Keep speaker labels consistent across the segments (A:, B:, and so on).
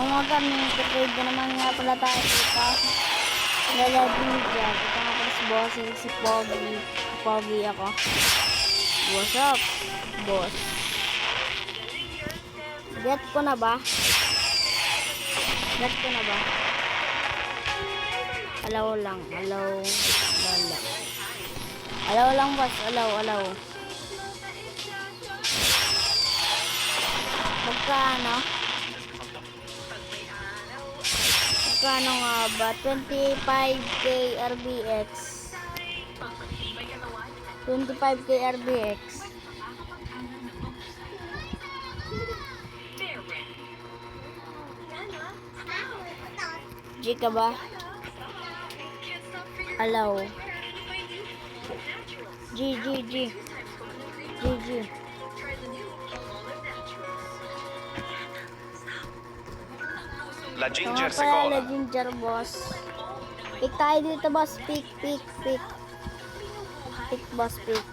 A: mga kami, trade na naman nga pala tayo dito. Lalabing dyan. Ito nga pala si Bossing, si Pogi. Pogi ako. What's up, boss? Get ko na ba? Get ko na ba? Alaw lang. Alaw. Lala. Alaw lang, boss. Alaw, alaw. Magkano? Magkano nga ba? 25k RBX. 25k RBX. G ka ba? Alaw. G.
B: La Ginger
A: Ito nga pala,
B: Secola.
A: La Ginger, boss. Pick tayo dito, boss. Pick. Pick, boss, pick.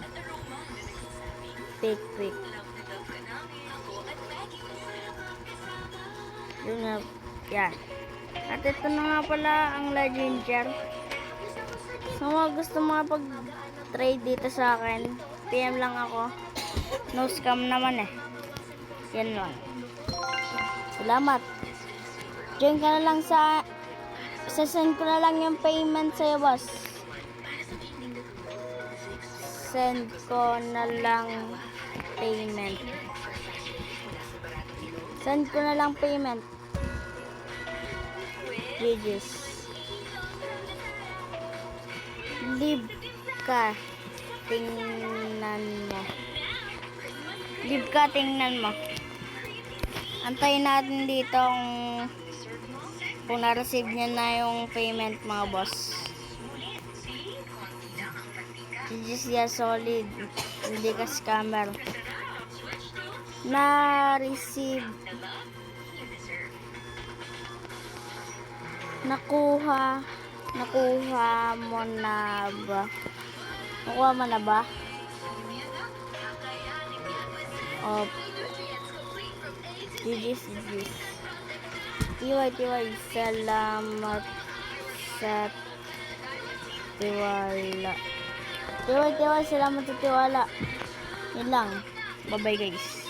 A: Yun na. Yan. At ito na nga pala ang La Ginger. So, mga gusto makapag-trade dito sa akin, PM lang ako. No scam naman eh. Yan lang. Salamat. Join ka na lang send ko na lang yung payment sa'yo, boss. Send ko na lang payment. Send ko na lang payment. GG's. Leave ka. Tingnan mo. Leave ka, tingnan mo. Antayin natin dito kung na-receive niya na yung payment, mga boss. GG's, yeah, solid. Hindi ka scammer. Na-receive. Nakuha mo na ba? Nakuha mo na ba? GG's. TY, salamat sa tiwala. TY, salamat sa tiwala. Yun lang. Bye-bye, guys.